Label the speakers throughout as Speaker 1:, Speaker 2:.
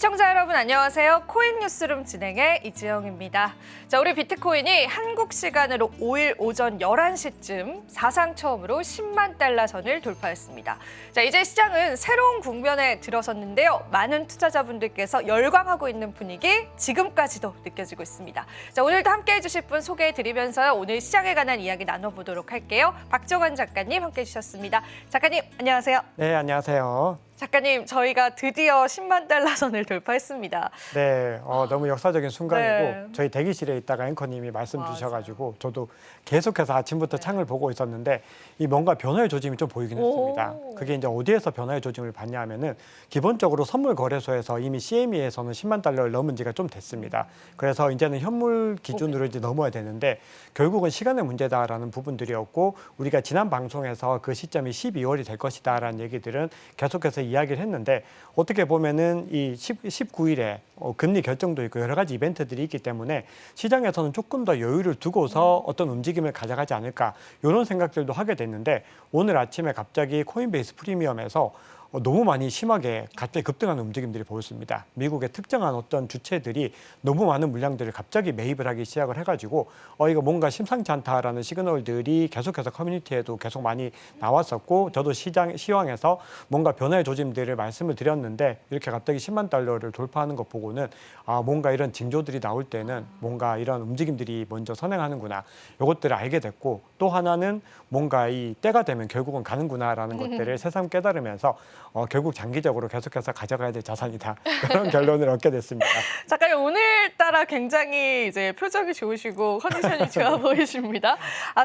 Speaker 1: 시청자 여러분 안녕하세요. 코인 뉴스룸 진행의 이지영입니다. 자, 우리 비트코인이 한국 시간으로 5일 오전 11시쯤 사상 처음으로 10만 달러 선을 돌파했습니다. 자, 이제 시장은 새로운 국면에 들어섰는데요. 많은 투자자분들께서 열광하고 있는 분위기 지금까지도 느껴지고 있습니다. 자, 오늘도 함께해 주실 분 소개해 드리면서요. 오늘 시장에 관한 이야기 나눠보도록 할게요. 박정환 작가님 함께해 주셨습니다. 작가님 안녕하세요.
Speaker 2: 네, 안녕하세요.
Speaker 1: 작가님, 저희가 드디어 10만 달러 선을 돌파했습니다.
Speaker 2: 네, 너무 역사적인 순간이고
Speaker 1: 네.
Speaker 2: 저희 대기실에 있다가 앵커님이 말씀 주셔가지고 저도 계속해서 아침부터 창을 보고 있었는데 이 뭔가 변화의 조짐이 좀 보이긴 했습니다. 그게 이제 어디에서 변화의 조짐을 봤냐 하면은 기본적으로 선물 거래소에서 이미 CME에서는 10만 달러를 넘은 지가 좀 됐습니다. 그래서 이제는 현물 기준으로 이제 넘어야 되는데 결국은 시간의 문제다라는 부분들이었고 우리가 지난 방송에서 그 시점이 12월이 될 것이다라는 얘기들은 계속해서 이야기를 했는데 어떻게 보면은 이 19일에 금리 결정도 있고 여러 가지 이벤트들이 있기 때문에 시장에서는 조금 더 여유를 두고서 어떤 움직임을 가져가지 않을까 이런 생각들도 하게 됐는데 오늘 아침에 갑자기 코인베이스 프리미엄에서 너무 많이 심하게 갑자기 급등하는 움직임들이 보였습니다. 미국의 특정한 어떤 주체들이 너무 많은 물량들을 갑자기 매입을 하기 시작을 해가지고 이거 뭔가 심상치 않다라는 시그널들이 계속해서 커뮤니티에도 계속 많이 나왔었고 저도 시황에서 뭔가 변화의 조짐들을 말씀을 드렸는데 이렇게 갑자기 10만 달러를 돌파하는 것 보고는 뭔가 이런 징조들이 나올 때는 뭔가 이런 움직임들이 먼저 선행하는구나 이것들을 알게 됐고 또 하나는 뭔가 이 때가 되면 결국은 가는구나라는 것들을 새삼 깨달으면서 결국 장기적으로 계속해서 가져가야 될 자산이다. 그런 결론을 얻게 됐습니다.
Speaker 1: 작가님, 오늘따라 굉장히 이제 표정이 좋으시고 컨디션이 좋아 보이십니다.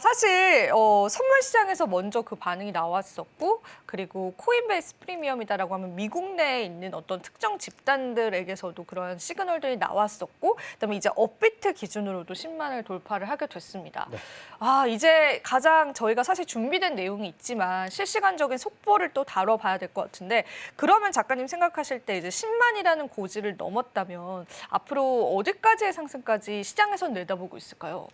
Speaker 1: 사실 선물 시장에서 먼저 그 반응이 나왔었고 그리고 코인베이스 프리미엄이다라고 하면 미국 내에 있는 어떤 특정 집단들에게서도 그런 시그널들이 나왔었고 그다음에 이제 업비트 기준으로도 10만을 돌파를 하게 됐습니다.
Speaker 2: 네.
Speaker 1: 이제 가장 저희가 사실 준비된 내용이 있지만 실시간적인 속보를 또 다뤄봐야 될 것 같은데 그러면 작가님 생각하실 때 이제 10만이라는 고지를 넘었다면 앞으로 어디까지의 상승까지 시장에선 내다보고 있을까요?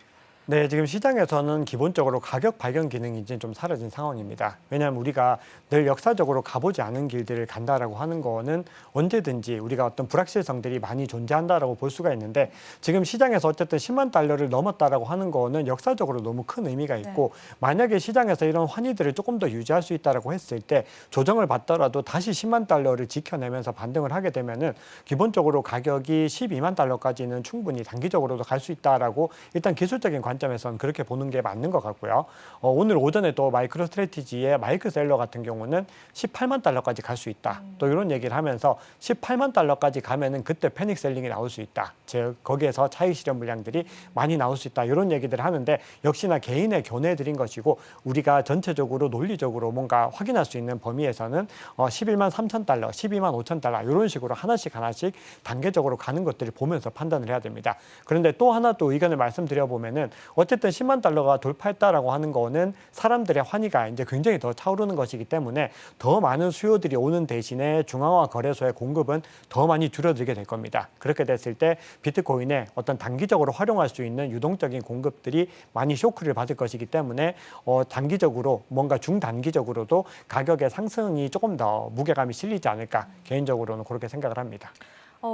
Speaker 2: 네, 지금 시장에서는 기본적으로 가격 발견 기능이 이제 좀 사라진 상황입니다. 왜냐하면 우리가 늘 역사적으로 가보지 않은 길들을 간다라고 하는 거는 언제든지 우리가 어떤 불확실성들이 많이 존재한다라고 볼 수가 있는데 지금 시장에서 어쨌든 10만 달러를 넘었다라고 하는 거는 역사적으로 너무 큰 의미가 있고 만약에 시장에서 이런 환희들을 조금 더 유지할 수 있다라고 했을 때 조정을 받더라도 다시 10만 달러를 지켜내면서 반등을 하게 되면은 기본적으로 가격이 12만 달러까지는 충분히 단기적으로도 갈 수 있다라고 일단 기술적인 관점에서는 그렇게 보는 게 맞는 것 같고요. 오늘 오전에 또 마이크로 스트래티지의 마이크 셀러 같은 경우는 18만 달러까지 갈 수 있다. 또 이런 얘기를 하면서 18만 달러까지 가면은 그때 패닉 셀링이 나올 수 있다. 즉 거기에서 차익 실현 물량들이 많이 나올 수 있다. 이런 얘기들을 하는데 역시나 개인의 견해들인 것이고 우리가 전체적으로 논리적으로 뭔가 확인할 수 있는 범위에서는 11만 3천 달러, 12만 5천 달러 이런 식으로 하나씩 단계적으로 가는 것들을 보면서 판단을 해야 됩니다. 그런데 또 하나 또 의견을 말씀드려 보면은 어쨌든 10만 달러가 돌파했다라고 하는 거는 사람들의 환희가 이제 굉장히 더 차오르는 것이기 때문에 더 많은 수요들이 오는 대신에 중앙화 거래소의 공급은 더 많이 줄어들게 될 겁니다. 그렇게 됐을 때 비트코인에 어떤 단기적으로 활용할 수 있는 유동적인 공급들이 많이 쇼크를 받을 것이기 때문에 단기적으로 뭔가 중단기적으로도 가격의 상승이 조금 더 무게감이 실리지 않을까 개인적으로는 그렇게 생각을 합니다.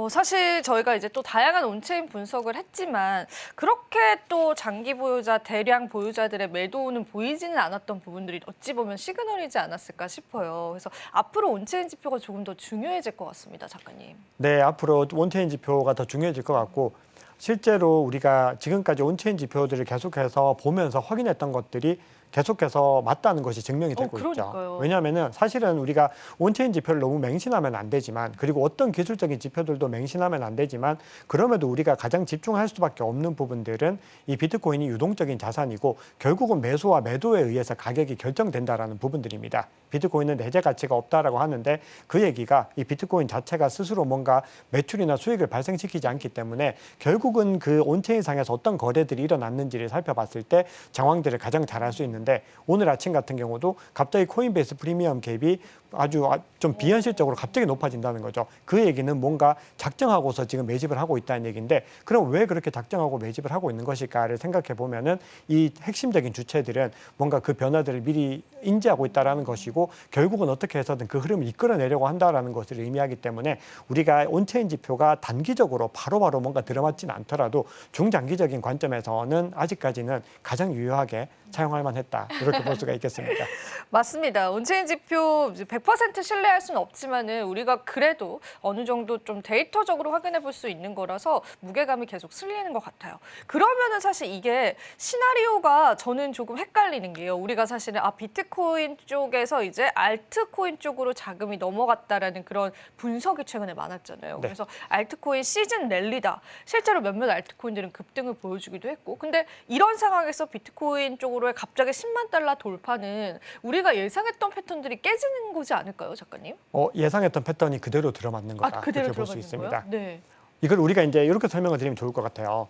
Speaker 1: 사실 저희가 이제 또 다양한 온체인 분석을 했지만 그렇게 또 장기 보유자, 대량 보유자들의 매도는 보이지는 않았던 부분들이 어찌 보면 시그널이지 않았을까 싶어요. 그래서 앞으로 온체인 지표가 조금 더 중요해질 것 같습니다, 작가님.
Speaker 2: 네, 앞으로 온체인 지표가 더 중요해질 것 같고 실제로 우리가 지금까지 온체인 지표들을 계속해서 보면서 확인했던 것들이 계속해서 맞다는 것이 증명이 되고 있죠. 왜냐하면 사실은 우리가 온체인 지표를 너무 맹신하면 안 되지만 그리고 어떤 기술적인 지표들도 맹신하면 안 되지만 그럼에도 우리가 가장 집중할 수밖에 없는 부분들은 이 비트코인이 유동적인 자산이고 결국은 매수와 매도에 의해서 가격이 결정된다라는 부분들입니다. 비트코인은 내재 가치가 없다라고 하는데 그 얘기가 이 비트코인 자체가 스스로 뭔가 매출이나 수익을 발생시키지 않기 때문에 결국은 그 온체인상에서 어떤 거래들이 일어났는지를 살펴봤을 때 정황들을 가장 잘 알 수 있는데 오늘 아침 같은 경우도 갑자기 코인베이스 프리미엄 갭이 아주 좀 비현실적으로 갑자기 높아진다는 거죠. 그 얘기는 뭔가 작정하고서 지금 매집을 하고 있다는 얘기인데 그럼 왜 그렇게 작정하고 매집을 하고 있는 것일까를 생각해 보면은 이 핵심적인 주체들은 뭔가 그 변화들을 미리 인지하고 있다라는 것이고 결국은 어떻게 해서든 그 흐름을 이끌어내려고 한다라는 것을 의미하기 때문에 우리가 온체인 지표가 단기적으로 바로바로 뭔가 들어맞지는 않더라도 중장기적인 관점에서는 아직까지는 가장 유효하게 사용할 만했다. 이렇게 볼 수가 있겠습니다.
Speaker 1: 맞습니다. 온체인 지표 100% 신뢰할 수는 없지만은 우리가 그래도 어느 정도 좀 데이터적으로 확인해 볼 수 있는 거라서 무게감이 계속 실리는 것 같아요. 그러면은 사실 이게 시나리오가 저는 조금 헷갈리는 게요. 우리가 사실은 비트코인 쪽에서 이제 알트코인 쪽으로 자금이 넘어갔다라는 그런 분석이 최근에 많았잖아요.
Speaker 2: 네.
Speaker 1: 그래서 알트코인 시즌 랠리다. 실제로 몇몇 알트코인들은 급등을 보여주기도 했고. 근데 이런 상황에서 비트코인 쪽으로의 갑자기 10만 달러 돌파는 우리가 예상했던 패턴들이 깨지는 거지 않을까요, 작가님?
Speaker 2: 예상했던 패턴이 그대로 들어맞는 거다.
Speaker 1: 그대로
Speaker 2: 이렇게 볼 수
Speaker 1: 들어가는
Speaker 2: 있습니다.
Speaker 1: 거예요? 네.
Speaker 2: 이걸 우리가 이제 이렇게 설명을 드리면 좋을 것 같아요.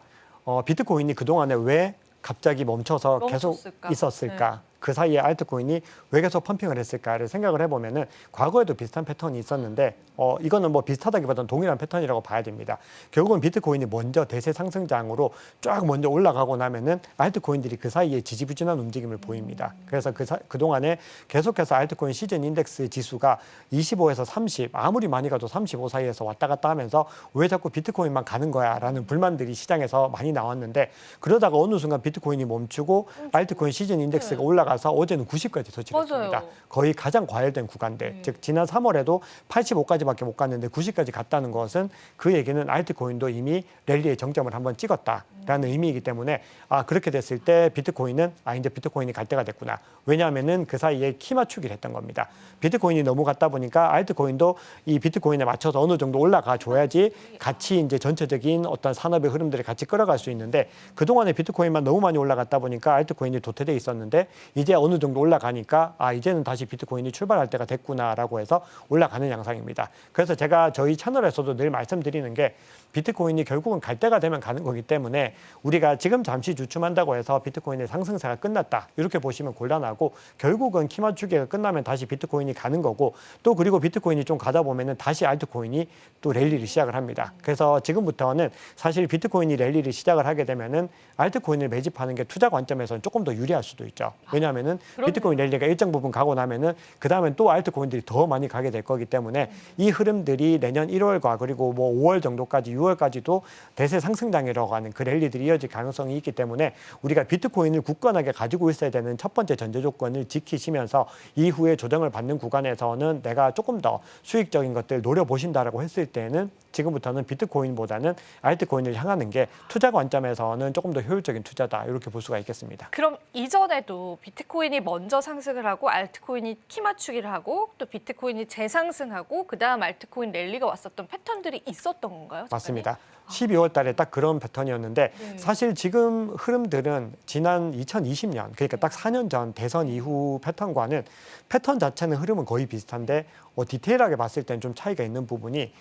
Speaker 2: 비트코인이 그동안에 왜 갑자기 멈춰서 계속
Speaker 1: 멈췄을까?
Speaker 2: 있었을까? 그 사이에 알트코인이 왜 계속 펌핑을 했을까를 생각을 해보면은 과거에도 비슷한 패턴이 있었는데 이거는 뭐 비슷하다기보다는 동일한 패턴이라고 봐야 됩니다. 결국은 비트코인이 먼저 대세 상승장으로 쫙 먼저 올라가고 나면은 알트코인들이 그 사이에 지지부진한 움직임을 보입니다. 그래서 그동안에 계속해서 알트코인 시즌 인덱스 지수가 25에서 30, 아무리 많이 가도 35 사이에서 왔다 갔다 하면서 왜 자꾸 비트코인만 가는 거야 라는 불만들이 시장에서 많이 나왔는데 그러다가 어느 순간 비트코인이 멈추고 알트코인 시즌 인덱스가 올라가서 어제는 90까지 터치했습니다.
Speaker 1: 맞아요.
Speaker 2: 거의 가장 과열된 구간들, 즉 지난 3월에도 85까지밖에 못 갔는데 90까지 갔다는 것은 그 얘기는 알트코인도 이미 랠리의 정점을 한번 찍었다라는 의미이기 때문에 그렇게 됐을 때 비트코인은 이제 비트코인이 갈 때가 됐구나. 왜냐하면은 그 사이에 키 맞추기를 했던 겁니다. 비트코인이 너무 갔다 보니까 알트코인도 이 비트코인에 맞춰서 어느 정도 올라가 줘야지 같이 이제 전체적인 어떤 산업의 흐름들을 같이 끌어갈 수 있는데 그동안에 비트코인만 너무 많이 올라갔다 보니까 알트코인이 도태돼 있었는데 이제 어느 정도 올라가니까 이제는 다시 비트코인이 출발할 때가 됐구나라고 해서 올라가는 양상입니다. 그래서 제가 저희 채널에서도 늘 말씀드리는 게 비트코인이 결국은 갈 때가 되면 가는 거기 때문에 우리가 지금 잠시 주춤한다고 해서 비트코인의 상승세가 끝났다 이렇게 보시면 곤란하고 결국은 키 맞추기가 끝나면 다시 비트코인이 가는 거고 또 그리고 비트코인이 좀 가다 보면은 다시 알트코인이 또 랠리를 시작을 합니다. 그래서 지금부터는 사실 비트코인이 랠리를 시작을 하게 되면은 알트코인을 매집하는 게 투자 관점에서는 조금 더 유리할 수도 있죠. 왜냐하면은 비트코인 랠리가 일정 부분 가고 나면은 그 다음엔 또 알트코인들이 더 많이 가게 될 거기 때문에 이 흐름들이 내년 1월과 그리고 뭐 5월 정도까지 6월까지도 대세 상승장이라고 하는 그 랠리들이 이어질 가능성이 있기 때문에 우리가 비트코인을 굳건하게 가지고 있어야 되는 첫 번째 전제 조건을 지키시면서 이후에 조정을 받는 구간에서는 내가 조금 더 수익적인 것들 노려보신다라고 했을 때는 지금부터는 비트코인보다는 알트코인을 향하는 게 투자 관점에서는 조금 더 효율적인 투자다 이렇게 볼 수가 있겠습니다.
Speaker 1: 그럼 이전에도 비트코인이 먼저 상승을 하고 알트코인이 키 맞추기를 하고 또 비트코인이 재상승하고 그다음 알트코인 랠리가 왔었던 패턴들이 있었던 건가요? 작가님?
Speaker 2: 맞습니다. 12월 달에 딱 그런 패턴이었는데 사실 지금 흐름들은 지난 2020년 그러니까 딱 4년 전 대선 이후 패턴과는 패턴 자체는 흐름은 거의 비슷한데 디테일하게 봤을 때는 좀 차이가 있는 부분이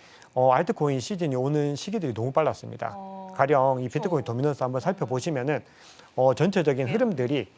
Speaker 2: 알트코인 시즌이 오는 시기들이 너무 빨랐습니다. 가령 이 비트코인 도미넌스 한번 살펴보시면은 전체적인 흐름들이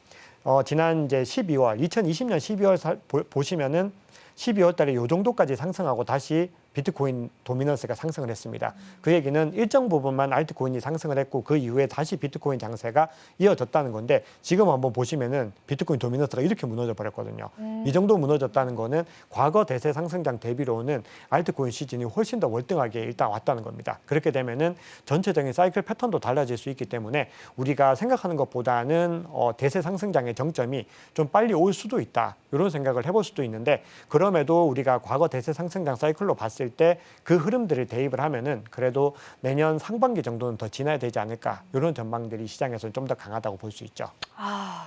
Speaker 2: 지난 이제 2020년 12월 보시면은 12월 달에 요 정도까지 상승하고 다시 비트코인 도미넌스가 상승을 했습니다. 그 얘기는 일정 부분만 알트코인이 상승을 했고 그 이후에 다시 비트코인 장세가 이어졌다는 건데 지금 한번 보시면은 비트코인 도미넌스가 이렇게 무너져 버렸거든요. 이 정도 무너졌다는 거는 과거 대세 상승장 대비로는 알트코인 시즌이 훨씬 더 월등하게 일단 왔다는 겁니다. 그렇게 되면은 전체적인 사이클 패턴도 달라질 수 있기 때문에 우리가 생각하는 것보다는 대세 상승장의 정점이 좀 빨리 올 수도 있다. 이런 생각을 해볼 수도 있는데 그럼에도 우리가 과거 대세 상승장 사이클로 봤을 때 그 흐름들을 대입을 하면은 그래도 내년 상반기 정도는 더 지나야 되지 않을까 이런 전망들이 시장에서는 좀 더 강하다고 볼 수 있죠.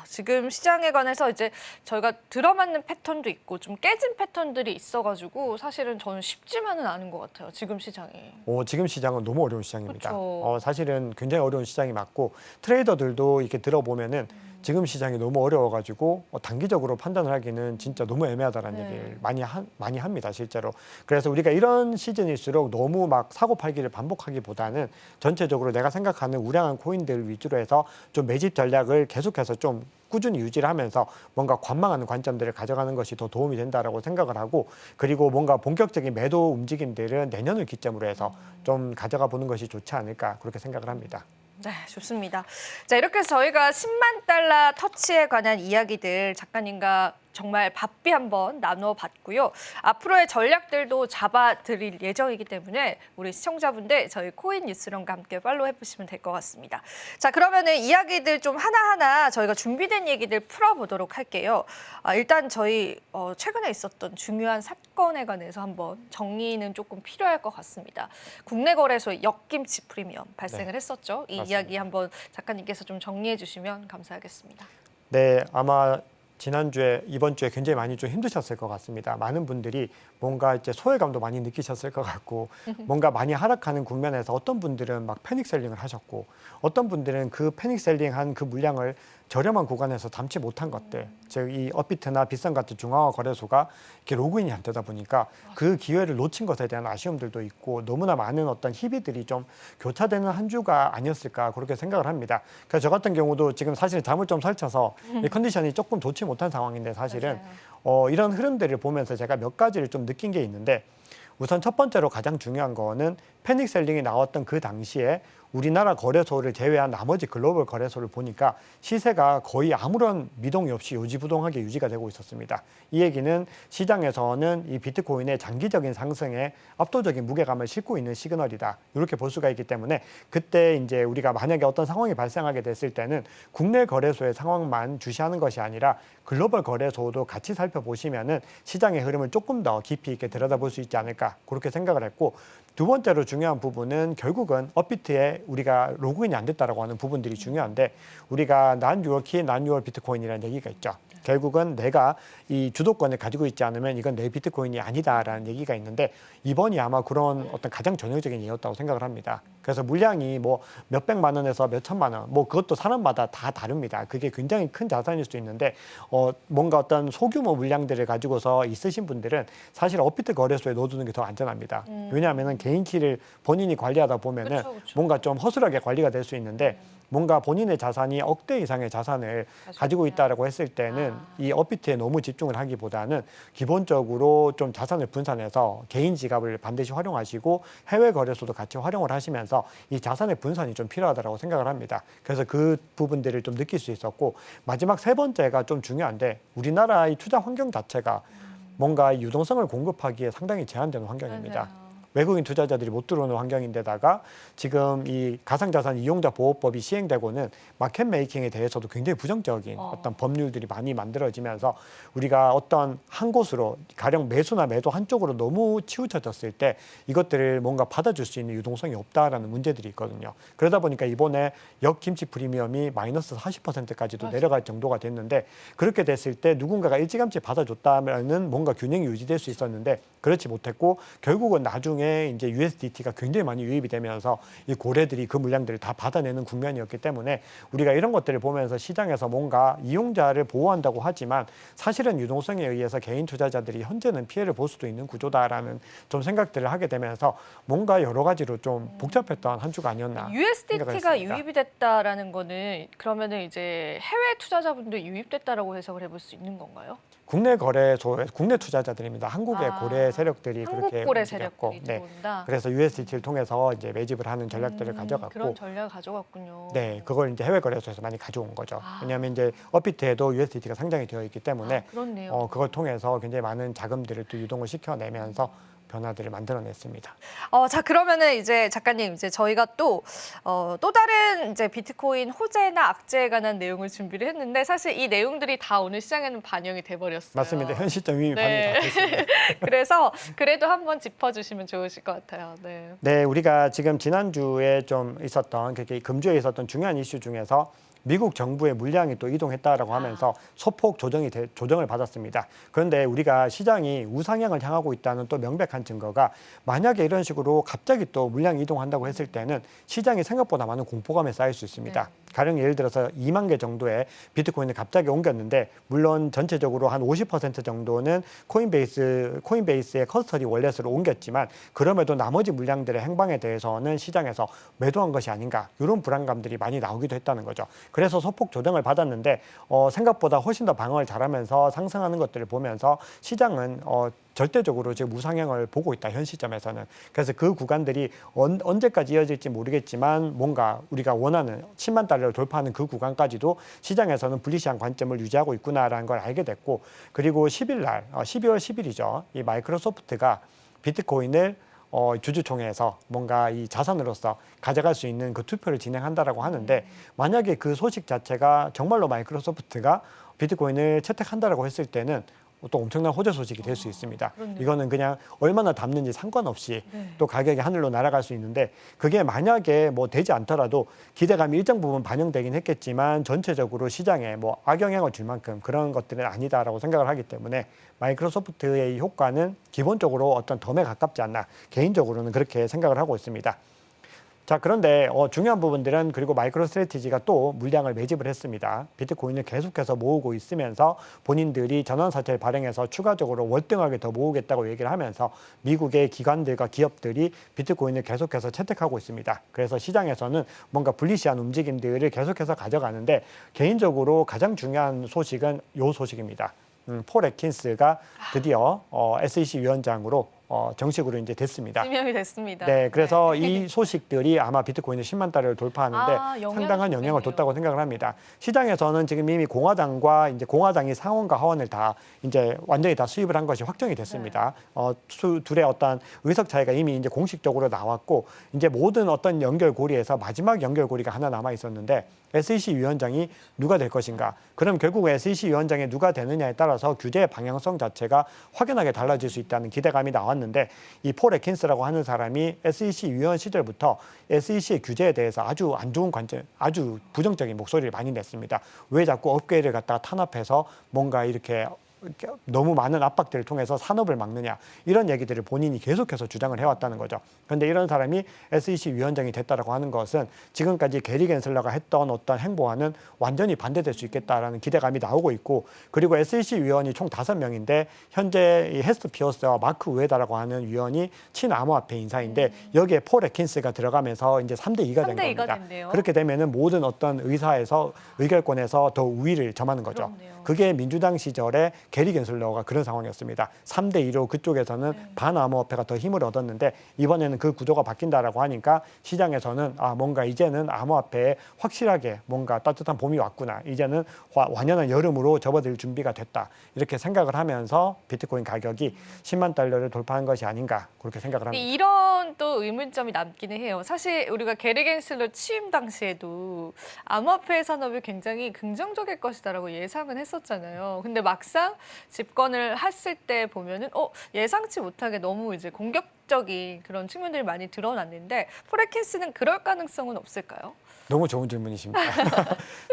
Speaker 1: 지금 시장에 관해서 이제 저희가 들어맞는 패턴도 있고 좀 깨진 패턴들이 있어가지고 사실은 저는 쉽지만은 않은 것 같아요. 지금 시장이.
Speaker 2: 지금 시장은 너무 어려운 시장입니다.
Speaker 1: 그쵸.
Speaker 2: 사실은 굉장히 어려운 시장이 맞고 트레이더들도 이렇게 들어보면은 지금 시장이 너무 어려워가지고 단기적으로 판단을 하기는 진짜 너무 애매하다라는
Speaker 1: 네.
Speaker 2: 얘기를 많이 합니다, 실제로. 그래서 우리가 이런 시즌일수록 너무 막 사고 팔기를 반복하기보다는 전체적으로 내가 생각하는 우량한 코인들 위주로 해서 좀 매집 전략을 계속해서 좀 꾸준히 유지를 하면서 뭔가 관망하는 관점들을 가져가는 것이 더 도움이 된다라고 생각을 하고, 그리고 뭔가 본격적인 매도 움직임들은 내년을 기점으로 해서 좀 가져가 보는 것이 좋지 않을까 그렇게 생각을 합니다.
Speaker 1: 네, 좋습니다. 자, 이렇게 해서 저희가 10만 달러 터치에 관한 이야기들 작가님과 정말 바삐 한번 나누어 봤고요. 앞으로의 전략들도 잡아드릴 예정이기 때문에 우리 시청자분들 저희 코인 뉴스룸과 함께 팔로우 해보시면 될 것 같습니다. 자, 그러면은 이야기들 좀 하나하나 저희가 준비된 얘기들 풀어보도록 할게요. 일단 저희 최근에 있었던 중요한 사건에 관해서 한번 정리는 조금 필요할 것 같습니다. 국내 거래소의 역김치 프리미엄 발생을 했었죠. 이
Speaker 2: 맞습니다.
Speaker 1: 이야기 한번 작가님께서 좀 정리해 주시면 감사하겠습니다.
Speaker 2: 네, 아마 지난주에 이번 주에 굉장히 많이 좀 힘드셨을 것 같습니다. 많은 분들이 뭔가 이제 소외감도 많이 느끼셨을 것 같고, 뭔가 많이 하락하는 국면에서 어떤 분들은 막 패닉 셀링을 하셨고, 어떤 분들은 그 패닉 셀링한 그 물량을 저렴한 구간에서 담지 못한 것들, 즉 이 업비트나 비싼 같은 중앙화 거래소가 이렇게 로그인이 안 되다 보니까 그 기회를 놓친 것에 대한 아쉬움들도 있고, 너무나 많은 어떤 희비들이 좀 교차되는 한 주가 아니었을까 그렇게 생각을 합니다. 그래서 저 같은 경우도 지금 사실 잠을 좀 설쳐서 이 컨디션이 조금 좋지 못한 상황인데, 사실은 이런 흐름들을 보면서 제가 몇 가지를 좀 느낀 게 있는데, 우선 첫 번째로 가장 중요한 거는 패닉 셀링이 나왔던 그 당시에 우리나라 거래소를 제외한 나머지 글로벌 거래소를 보니까 시세가 거의 아무런 미동이 없이 요지부동하게 유지가 되고 있었습니다. 이 얘기는 시장에서는 이 비트코인의 장기적인 상승에 압도적인 무게감을 싣고 있는 시그널이다, 이렇게 볼 수가 있기 때문에, 그때 이제 우리가 만약에 어떤 상황이 발생하게 됐을 때는 국내 거래소의 상황만 주시하는 것이 아니라 글로벌 거래소도 같이 살펴보시면은 시장의 흐름을 조금 더 깊이 있게 들여다볼 수 있지 않을까 그렇게 생각을 했고, 두 번째로 중요한 부분은 결국은 업비트에 우리가 로그인이 안 됐다라고 하는 부분들이 중요한데, 우리가 난 유월 키, 난 유월 비트코인이라는 얘기가 있죠. 결국은 내가 이 주도권을 가지고 있지 않으면 이건 내 비트코인이 아니다라는 얘기가 있는데, 이번이 아마 그런 어떤 가장 전형적인 예였다고 생각을 합니다. 그래서 물량이 뭐 몇백만 원에서 몇천만 원, 뭐 그것도 사람마다 다 다릅니다. 그게 굉장히 큰 자산일 수 있는데, 뭔가 어떤 소규모 물량들을 가지고서 있으신 분들은 사실 업비트 거래소에 넣어두는 게 더 안전합니다. 왜냐하면은 개인 키를 본인이 관리하다 보면은
Speaker 1: 그쵸.
Speaker 2: 뭔가 좀 허술하게 관리가 될 수 있는데, 뭔가 본인의 자산이 억대 이상의 자산을 가지고 있다라고 했을 때는 이 업비트에 너무 집중을 하기보다는 기본적으로 좀 자산을 분산해서 개인 지갑을 반드시 활용하시고 해외 거래소도 같이 활용을 하시면서 이 자산의 분산이 좀 필요하다고 생각을 합니다. 그래서 그 부분들을 좀 느낄 수 있었고, 마지막 세 번째가 좀 중요한데, 우리나라의 투자 환경 자체가 뭔가 유동성을 공급하기에 상당히 제한되는 환경입니다.
Speaker 1: 맞아요.
Speaker 2: 외국인 투자자들이 못 들어오는 환경인데다가 지금 이 가상자산 이용자 보호법이 시행되고는 마켓 메이킹에 대해서도 굉장히 부정적인 어떤 법률들이 많이 만들어지면서 우리가 어떤 한 곳으로 가령 매수나 매도 한쪽으로 너무 치우쳐졌을 때 이것들을 뭔가 받아줄 수 있는 유동성이 없다라는 문제들이 있거든요. 그러다 보니까 이번에 역김치 프리미엄이 마이너스 40%까지도 내려갈 정도가 됐는데, 그렇게 됐을 때 누군가가 일찌감치 받아줬다면은 뭔가 균형이 유지될 수 있었는데 그렇지 못했고, 결국은 나중에 이제 USDT가 굉장히 많이 유입이 되면서 이 고래들이 그 물량들을 다 받아내는 국면이었기 때문에, 우리가 이런 것들을 보면서 시장에서 뭔가 이용자를 보호한다고 하지만 사실은 유동성에 의해서 개인 투자자들이 현재는 피해를 볼 수도 있는 구조다라는 좀 생각들을 하게 되면서 뭔가 여러 가지로 좀 복잡했던 한 주가 아니었나.
Speaker 1: USDT가 유입이 됐다라는 거는 그러면은 이제 해외 투자자분들 유입됐다라고 해석을 해볼 수 있는 건가요?
Speaker 2: 국내 거래소, 국내 투자자들입니다. 한국의 고래 세력들이
Speaker 1: 한국
Speaker 2: 그렇게
Speaker 1: 고래
Speaker 2: 움직였고,
Speaker 1: 세력들이 들어온다.
Speaker 2: 그래서 USDT를 통해서 이제 매집을 하는 전략들을
Speaker 1: 그런
Speaker 2: 가져갔고,
Speaker 1: 전략을 가져갔군요.
Speaker 2: 네, 그걸 이제 해외 거래소에서 많이 가져온 거죠. 왜냐하면 이제 업비트에도 USDT가 상장이 되어 있기 때문에
Speaker 1: 그렇네요.
Speaker 2: 그걸 통해서 굉장히 많은 자금들을 또 유동을 시켜내면서 변화들을 만들어냈습니다.
Speaker 1: 자, 그러면은 이제 작가님, 이제 저희가 또 다른 이제 비트코인 호재나 악재에 관한 내용을 준비를 했는데, 사실 이 내용들이 다 오늘 시장에는 반영이 돼 버렸어요.
Speaker 2: 맞습니다. 현 시점 이미
Speaker 1: 네.
Speaker 2: 반영이 다 됐습니다.
Speaker 1: 그래서 그래도 한번 짚어주시면 좋으실 것 같아요. 네.
Speaker 2: 네, 우리가 지금 지난주에 좀 있었던, 그렇게 금주에 있었던 중요한 이슈 중에서 미국 정부의 물량이 또 이동했다라고 하면서 소폭 조정을 받았습니다. 그런데 우리가 시장이 우상향을 향하고 있다는 또 명백한 증거가, 만약에 이런 식으로 갑자기 또 물량이 이동한다고 했을 때는 시장이 생각보다 많은 공포감에 쌓일 수 있습니다. 가령 예를 들어서 2만 개 정도의 비트코인을 갑자기 옮겼는데 물론 전체적으로 한 50% 정도는 코인베이스의 커스터디 월렛으로 옮겼지만 그럼에도 나머지 물량들의 행방에 대해서는 시장에서 매도한 것이 아닌가 이런 불안감들이 많이 나오기도 했다는 거죠. 그래서 소폭 조정을 받았는데 생각보다 훨씬 더 방어를 잘하면서 상승하는 것들을 보면서 시장은 절대적으로 지금 우상향을 보고 있다, 현 시점에서는. 그래서 그 구간들이 언제까지 이어질지 모르겠지만 뭔가 우리가 원하는 10만 달러를 돌파하는 그 구간까지도 시장에서는 불리시한 관점을 유지하고 있구나라는 걸 알게 됐고, 그리고 10일 날, 12월 10일이죠. 이 마이크로소프트가 비트코인을 주주총회에서 뭔가 이 자산으로서 가져갈 수 있는 그 투표를 진행한다라고 하는데, 만약에 그 소식 자체가 정말로 마이크로소프트가 비트코인을 채택한다라고 했을 때는 또 엄청난 호재 소식이 될 수 있습니다.
Speaker 1: 그렇네요.
Speaker 2: 이거는 그냥 얼마나 담는지 상관없이
Speaker 1: 네.
Speaker 2: 또 가격이 하늘로 날아갈 수 있는데, 그게 만약에 뭐 되지 않더라도 기대감이 일정 부분 반영되긴 했겠지만 전체적으로 시장에 뭐 악영향을 줄 만큼 그런 것들은 아니다라고 생각을 하기 때문에 마이크로소프트의 이 효과는 기본적으로 어떤 덤에 가깝지 않나, 개인적으로는 그렇게 생각을 하고 있습니다. 자, 그런데 중요한 부분들은, 그리고 마이크로스트래티지가 또 물량을 매집을 했습니다. 비트코인을 계속해서 모으고 있으면서 본인들이 전환사채를 발행해서 추가적으로 월등하게 더 모으겠다고 얘기를 하면서 미국의 기관들과 기업들이 비트코인을 계속해서 채택하고 있습니다. 그래서 시장에서는 뭔가 불리시한 움직임들을 계속해서 가져가는데, 개인적으로 가장 중요한 소식은 이 소식입니다. 폴 애킨스가 드디어 SEC 위원장으로 정식으로 이제 됐습니다.
Speaker 1: 지명이 됐습니다.
Speaker 2: 네, 그래서 이 소식들이 아마 비트코인의 10만 달러를 돌파하는데 상당한 영향을 줬다고 생각을 합니다. 시장에서는 지금 이미 공화당이 상원과 하원을 다 이제 완전히 다 수입을 한 것이 확정이 됐습니다. 둘의 어떤 의석 차이가 이미 이제 공식적으로 나왔고, 이제 모든 어떤 연결고리에서 마지막 연결고리가 하나 남아 있었는데, SEC 위원장이 누가 될 것인가? 그럼 결국 SEC 위원장이 누가 되느냐에 따라서 규제의 방향성 자체가 확연하게 달라질 수 있다는 기대감이 나왔는데, 이 폴 애킨스라고 하는 사람이 SEC 위원 시절부터 SEC의 규제에 대해서 아주 안 좋은 관점, 아주 부정적인 목소리를 많이 냈습니다. 왜 자꾸 업계를 갖다가 탄압해서 뭔가 이렇게 너무 많은 압박들을 통해서 산업을 막느냐, 이런 얘기들을 본인이 계속해서 주장을 해왔다는 거죠. 그런데 이런 사람이 SEC 위원장이 됐다라고 하는 것은 지금까지 게리 겐슬러가 했던 어떤 행보와는 완전히 반대될 수 있겠다라는 기대감이 나오고 있고, 그리고 SEC 위원이 총 5명인데 현재 이 헤스트 피어스와 마크 우에다라고 하는 위원이 친암호화폐 인사인데, 여기에 폴 애킨스가 들어가면서 이제 3대2가 된
Speaker 1: 3대2가
Speaker 2: 겁니다.
Speaker 1: 됐네요.
Speaker 2: 그렇게 되면은 모든 어떤 의결권에서 더 우위를 점하는 거죠.
Speaker 1: 그렇네요.
Speaker 2: 그게 민주당 시절에 게리 겐슬러가 그런 상황이었습니다. 3대2로 그쪽에서는 반암호화폐가 더 힘을 얻었는데, 이번에는 그 구도가 바뀐다라고 하니까 시장에서는 뭔가 이제는 암호화폐에 확실하게 뭔가 따뜻한 봄이 왔구나, 이제는 완연한 여름으로 접어들 준비가 됐다, 이렇게 생각을 하면서 비트코인 가격이 10만 달러를 돌파한 것이 아닌가, 그렇게 생각을 합니다.
Speaker 1: 이런 또 의문점이 남기는 해요. 사실 우리가 게리 겐슬러 취임 당시에도 암호화폐 산업이 굉장히 긍정적일 것이다라고 예상은 했었잖아요. 근데 막상 집권을 했을 때 보면은 예상치 못하게 너무 이제 공격적인 그런 측면들이 많이 드러났는데, 폴 애킨스는 그럴 가능성은 없을까요?
Speaker 2: 너무 좋은 질문이십니다.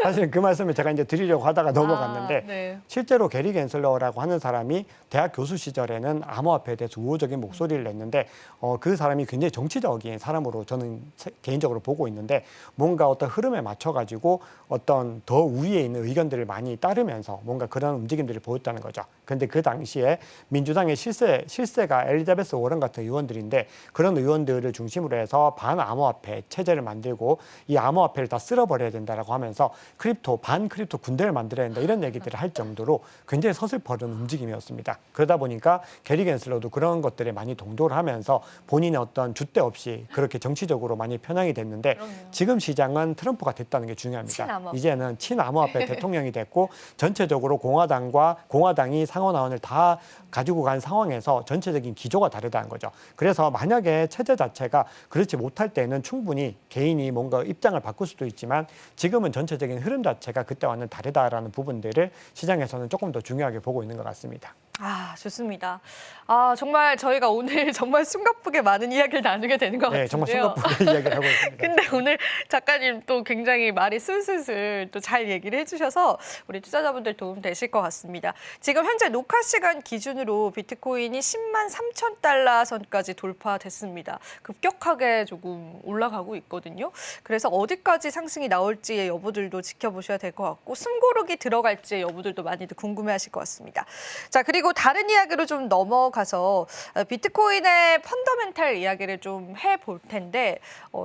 Speaker 2: 사실은 그 말씀을 제가 이제 드리려고 하다가 넘어갔는데,
Speaker 1: 네.
Speaker 2: 실제로 게리 겐슬러라고 하는 사람이 대학 교수 시절에는 암호화폐에 대해서 우호적인 목소리를 냈는데, 그 사람이 굉장히 정치적인 사람으로 저는 개인적으로 보고 있는데, 뭔가 어떤 흐름에 맞춰가지고 어떤 더 우위에 있는 의견들을 많이 따르면서 뭔가 그런 움직임들을 보였다는 거죠. 그런데 그 당시에 민주당의 실세가 엘리자베스 워런 같은 의원들인데, 그런 의원들을 중심으로 해서 반암호화폐 체제를 만들고 이 암호화폐를 다 쓸어버려야 된다라고 하면서 반크립토 군대를 만들어야 된다, 이런 얘기들을 할 정도로 굉장히 서슬퍼른 움직임이었습니다. 그러다 보니까 게리 겐슬러도 그런 것들에 많이 동조를 하면서 본인의 어떤 주대 없이 그렇게 정치적으로 많이 편향이 됐는데,
Speaker 1: 그렇네요.
Speaker 2: 지금 시장은 트럼프가 됐다는 게 중요합니다.
Speaker 1: 친암호화폐.
Speaker 2: 이제는 친암호화폐 대통령이 됐고, 전체적으로 공화당이 상원하원을 다 가지고 간 상황에서 전체적인 기조가 다르다는 거죠. 그래서 만약에 체제 자체가 그렇지 못할 때는 충분히 개인이 뭔가 입장을 바꿀 수도 있지만, 지금은 전체적인 흐름 자체가 그때와는 다르다라는 부분들을 시장에서는 조금 더 중요하게 보고 있는 것 같습니다.
Speaker 1: 아, 좋습니다. 아, 정말 저희가 오늘 정말 숨가쁘게 많은 이야기를 나누게 되는 것
Speaker 2: 네,
Speaker 1: 같은데요.
Speaker 2: 정말 숨가쁘게 이야기를 하고 있습니다.
Speaker 1: 근데 오늘 작가님 또 굉장히 말이 술술술 또 잘 얘기를 해주셔서 우리 투자자분들 도움 되실 것 같습니다. 지금 현재 녹화 시간 기준으로 비트코인이 10만 3천 달러 선까지 돌파됐습니다. 급격하게 조금 올라가고 있거든요. 그래서 어디까지 상승이 나올지의 여부들도 지켜보셔야 될 것 같고 숨고르기 들어갈지의 여부들도 많이들 궁금해하실 것 같습니다. 자, 그리고 다른 이야기로 좀 넘어가서 비트코인의 펀더멘탈 이야기를 좀 해볼 텐데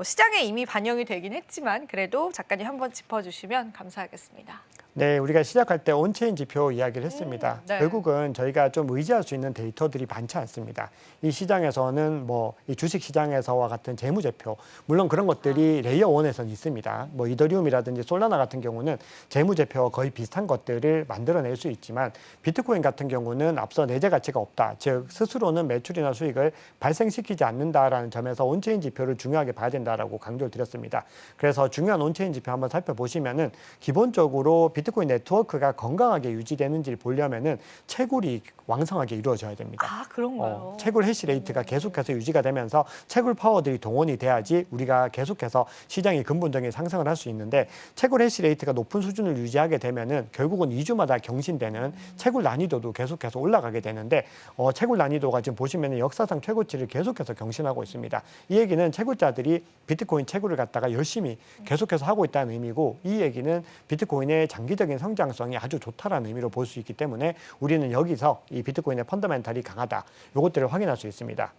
Speaker 1: 시장에 이미 반영이 되긴 했지만 그래도 작가님 한번 짚어주시면 감사하겠습니다.
Speaker 2: 네, 우리가 시작할 때 온체인 지표 이야기를 했습니다.
Speaker 1: 네.
Speaker 2: 결국은 저희가 좀 의지할 수 있는 데이터들이 많지 않습니다. 이 시장에서는 뭐 이 주식 시장에서와 같은 재무제표, 물론 그런 것들이 레이어 1에서는 있습니다. 뭐 이더리움이라든지 솔라나 같은 경우는 재무제표와 거의 비슷한 것들을 만들어낼 수 있지만 비트코인 같은 경우는 앞서 내재 가치가 없다. 즉 스스로는 매출이나 수익을 발생시키지 않는다라는 점에서 온체인 지표를 중요하게 봐야 된다라고 강조를 드렸습니다. 그래서 중요한 온체인 지표 한번 살펴보시면은 기본적으로 비트코인 네트워크가 건강하게 유지되는지를 보려면은 채굴이 왕성하게 이루어져야 됩니다.
Speaker 1: 아, 그런가요?
Speaker 2: 채굴 해시레이트가 계속해서 유지가 되면서 채굴 파워들이 동원이 돼야지 우리가 계속해서 시장이 근본적인 상승을 할 수 있는데 채굴 해시레이트가 높은 수준을 유지하게 되면은 결국은 2주마다 경신되는 채굴 난이도도 계속해서 올라가게 되는데 채굴 난이도가 지금 보시면은 역사상 최고치를 계속해서 경신하고 있습니다. 이 얘기는 채굴자들이 비트코인 채굴을 갖다가 열심히 계속해서 하고 있다는 의미고 이 얘기는 비트코인의 장기적인 성장성이 아주 좋다라는 의미로 볼 수 있기 때문에 우리는 여기서 이 비트코인의 펀더멘탈이 강하다. 이것들을 확인할 수 있습니다.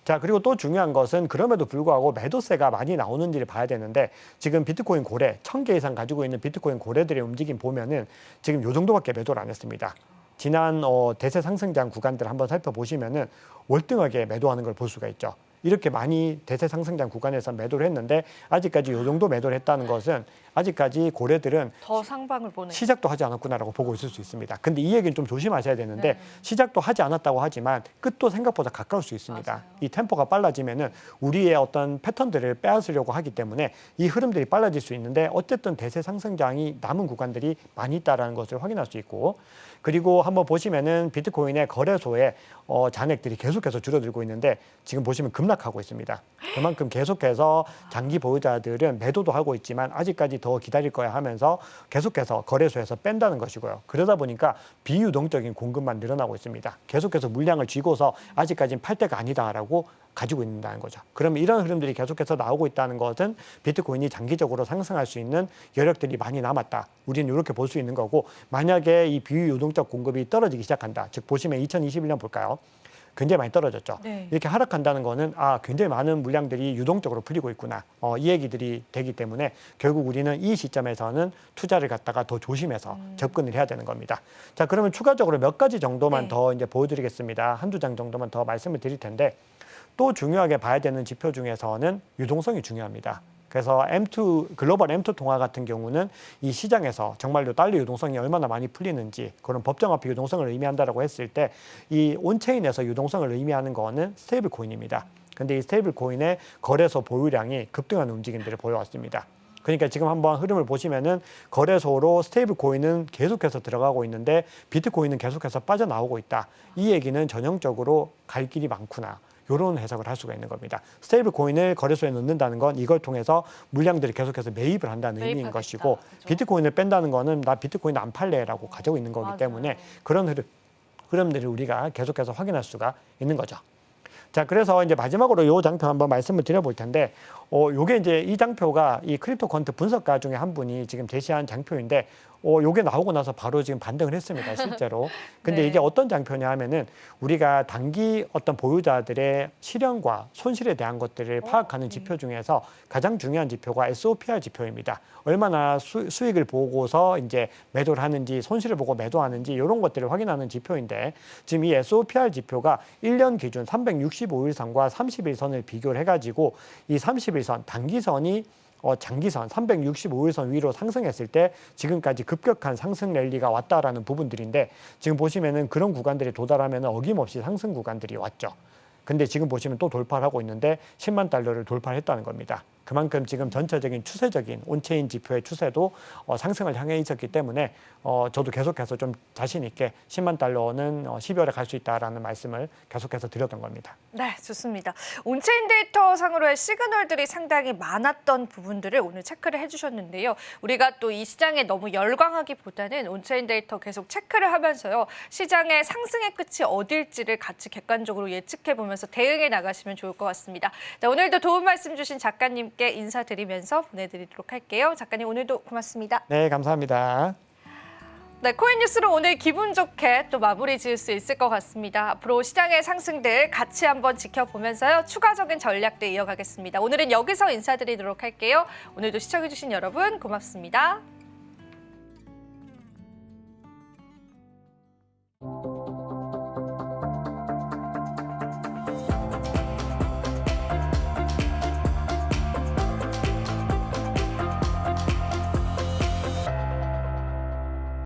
Speaker 2: 자, 그리고 또 중요한 것은 그럼에도 불구하고 매도세가 많이 나오는지를 봐야 되는데 지금 비트코인 고래, 1000개 이상 가지고 있는 비트코인 고래들의 움직임 보면은 지금 요 정도밖에 매도를 안 했습니다. 지난 대세 상승장 구간들 한번 살펴보시면은 월등하게 매도하는 걸 볼 수가 있죠. 이렇게 많이 대세 상승장 구간에서 매도를 했는데 아직까지 이 정도 매도를 했다는 것은 아직까지 고래들은
Speaker 1: 더 상방을 보내.
Speaker 2: 시작도 하지 않았구나라고 보고 있을 수 있습니다. 근데 이 얘기는 좀 조심하셔야 되는데
Speaker 1: 네.
Speaker 2: 시작도 하지 않았다고 하지만 끝도 생각보다 가까울 수 있습니다.
Speaker 1: 맞아요.
Speaker 2: 이 템포가 빨라지면은 우리의 어떤 패턴들을 빼앗으려고 하기 때문에 이 흐름들이 빨라질 수 있는데 어쨌든 대세 상승장이 남은 구간들이 많이 있다라는 것을 확인할 수 있고 그리고 한번 보시면은 비트코인의 거래소에 잔액들이 계속해서 줄어들고 있는데 지금 보시면 급락하고 있습니다. 그만큼 계속해서 장기 보유자들은 매도도 하고 있지만 아직까지 더 기다릴 거야 하면서 계속해서 거래소에서 뺀다는 것이고요. 그러다 보니까 비유동적인 공급만 늘어나고 있습니다. 계속해서 물량을 쥐고서 아직까지는 팔 때가 아니다라고 가지고 있다는 거죠. 그러면 이런 흐름들이 계속해서 나오고 있다는 것은 비트코인이 장기적으로 상승할 수 있는 여력들이 많이 남았다. 우리는 이렇게 볼 수 있는 거고 만약에 이 비유동적 공급이 떨어지기 시작한다. 즉 보시면 2021년 볼까요? 굉장히 많이 떨어졌죠.
Speaker 1: 네.
Speaker 2: 이렇게 하락한다는 거는 굉장히 많은 물량들이 유동적으로 풀리고 있구나. 이 얘기들이 되기 때문에 결국 우리는 이 시점에서는 투자를 갖다가 더 조심해서 접근을 해야 되는 겁니다. 자, 그러면 추가적으로 몇 가지 정도만
Speaker 1: 네.
Speaker 2: 더 이제 보여드리겠습니다. 한두 장 정도만 더 말씀을 드릴 텐데 또 중요하게 봐야 되는 지표 중에서는 유동성이 중요합니다. 그래서 M2 글로벌 M2 통화 같은 경우는 이 시장에서 정말로 달러 유동성이 얼마나 많이 풀리는지 그런 법정화폐 유동성을 의미한다라고 했을 때 이 온체인에서 유동성을 의미하는 거는 스테이블 코인입니다. 근데 이 스테이블 코인의 거래소 보유량이 급등하는 움직임들을 보여왔습니다. 그러니까 지금 한번 흐름을 보시면은 거래소로 스테이블 코인은 계속해서 들어가고 있는데 비트코인은 계속해서 빠져나오고 있다. 이 얘기는 전형적으로 갈 길이 많구나. 이런 해석을 할 수가 있는 겁니다. 스테이블 코인을 거래소에 넣는다는 건 이걸 통해서 물량들이 계속해서 매입을 한다는 의미인
Speaker 1: 매입하겠다.
Speaker 2: 것이고
Speaker 1: 그죠?
Speaker 2: 비트코인을 뺀다는 거는 나 비트코인 안 팔래라고 가지고 있는 거기
Speaker 1: 맞아요.
Speaker 2: 때문에 그런 흐름들을 우리가 계속해서 확인할 수가 있는 거죠. 자, 그래서 이제 마지막으로 이 장표 한번 말씀을 드려볼 텐데, 요게 이제 이 장표가 이 크립토 퀀트 분석가 중에 한 분이 지금 제시한 장표인데, 요게 나오고 나서 바로 지금 반등을 했습니다, 실제로. 근데
Speaker 1: 네.
Speaker 2: 이게 어떤 장표냐 하면은 우리가 단기 어떤 보유자들의 실현과 손실에 대한 것들을 파악하는 지표 중에서 가장 중요한 지표가 SOPR 지표입니다. 얼마나 수익을 보고서 이제 매도를 하는지, 손실을 보고 매도하는지 이런 것들을 확인하는 지표인데 지금 이 SOPR 지표가 1년 기준 365일선과 30일선을 비교를 해가지고 이 30일선 단기선이 장기선 365일선 위로 상승했을 때 지금까지 급격한 상승 랠리가 왔다라는 부분들인데 지금 보시면은 그런 구간들이 도달하면 어김없이 상승 구간들이 왔죠. 근데 지금 보시면 또 돌파를 하고 있는데 10만 달러를 돌파했다는 겁니다. 그만큼 지금 전체적인 추세적인 온체인 지표의 추세도 상승을 향해 있었기 때문에 저도 계속해서 좀 자신 있게 10만 달러는 12월에 갈 수 있다라는 말씀을 계속해서 드렸던 겁니다.
Speaker 1: 네, 좋습니다. 온체인 데이터 상으로의 시그널들이 상당히 많았던 부분들을 오늘 체크를 해주셨는데요. 우리가 또 이 시장에 너무 열광하기보다는 온체인 데이터 계속 체크를 하면서요. 시장의 상승의 끝이 어딜지를 같이 객관적으로 예측해보면서 대응해 나가시면 좋을 것 같습니다. 자, 오늘도 도움 말씀 주신 작가님께 인사드리면서 보내드리도록 할게요. 작가님 오늘도 고맙습니다.
Speaker 2: 네, 감사합니다.
Speaker 1: 네, 코인뉴스로 오늘 기분 좋게 또 마무리 지을 수 있을 것 같습니다. 앞으로 시장의 상승들 같이 한번 지켜보면서요. 추가적인 전략들 이어가겠습니다. 오늘은 여기서 인사드리도록 할게요. 오늘도 시청해주신 여러분 고맙습니다.